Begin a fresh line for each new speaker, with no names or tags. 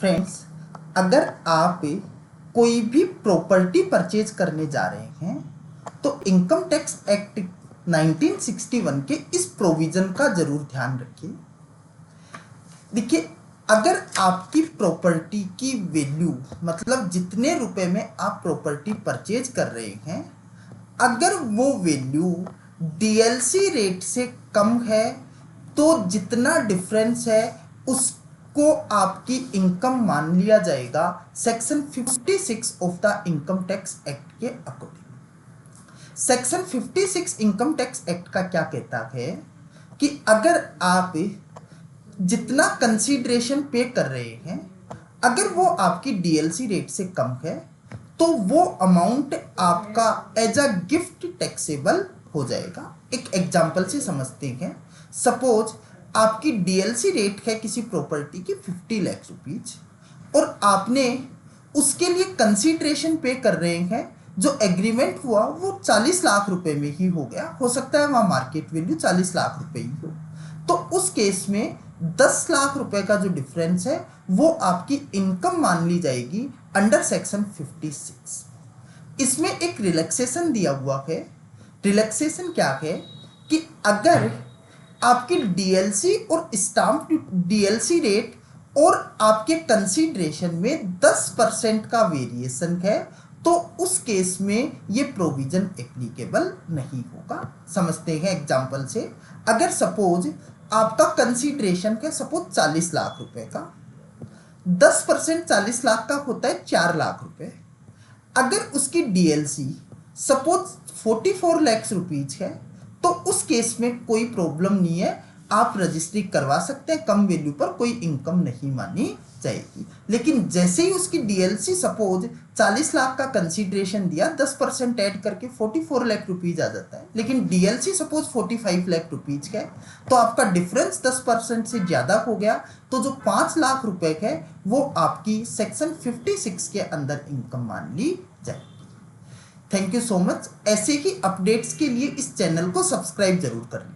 Friends, अगर आप कोई भी प्रॉपर्टी परचेज करने जा रहे हैं तो इनकम टैक्स एक्ट 1961 के इस प्रोविजन का जरूर ध्यान रखिए। देखिए, अगर आपकी प्रॉपर्टी की वैल्यू मतलब जितने रुपए में आप प्रॉपर्टी परचेज कर रहे हैं, अगर वो वैल्यू डीएलसी रेट से कम है तो जितना डिफरेंस है उसको आपकी इनकम मान लिया जाएगा section 56 of the income tax act के according. Section 56 income tax act का क्या कहता है कि अगर आप जितना कंसीडरेशन पे कर रहे हैं, अगर वो आपकी डीएलसी रेट से कम है तो वो अमाउंट आपका एज अ गिफ्ट टैक्सेबल हो जाएगा। एक एग्जांपल से समझते हैं। सपोज आपकी डीएलसी रेट है किसी प्रॉपर्टी की 50 लाख रुपीज और आपने उसके लिए कंसीडरेशन पे कर रहे हैं, जो एग्रीमेंट हुआ वो 40 लाख रुपए में ही हो गया, हो सकता है वहां मार्केट वैल्यू 40 लाख रुपए ही हो, तो उस केस में 10 लाख रुपए का जो डिफरेंस है वो आपकी इनकम मान ली जाएगी अंडर सेक्शन 56। इसमें एक रिलैक्सेशन दिया हुआ है। रिलैक्सेशन क्या है कि अगर आपकी डीएलसी और स्टाम्प डीएलसी रेट और आपके कंसीडरेशन में 10% का वेरिएशन है तो उस केस में ये प्रोविजन एप्लीकेबल नहीं होगा। समझते हैं एग्जांपल से। अगर सपोज आपका कंसीडरेशन है सपोज 40 लाख रुपए का, 10% 40 लाख का होता है 4 लाख रुपए। अगर उसकी डीएलसी सपोज 44 लाख रुपीज है तो उस केस में कोई प्रॉब्लम नहीं है, आप रजिस्ट्री करवा सकते हैं, कम वैल्यू पर कोई इनकम नहीं मानी जाएगी। लेकिन जैसे ही उसकी डीएलसी सपोज 40 लाख का कंसीडरेशन दिया, 10% ऐड करके 44 लाख रुपीज आ जाता है, लेकिन डीएलसी सपोज 45 लाख रुपीज है तो आपका डिफरेंस 10% से ज्यादा हो गया, तो जो 5 लाख रुपए है वो आपकी सेक्शन 56 के अंदर इनकम मान ली जाएगी। Thank you so much. ऐसे ही अपडेट्स के लिए इस चैनल को सब्सक्राइब जरूर करें।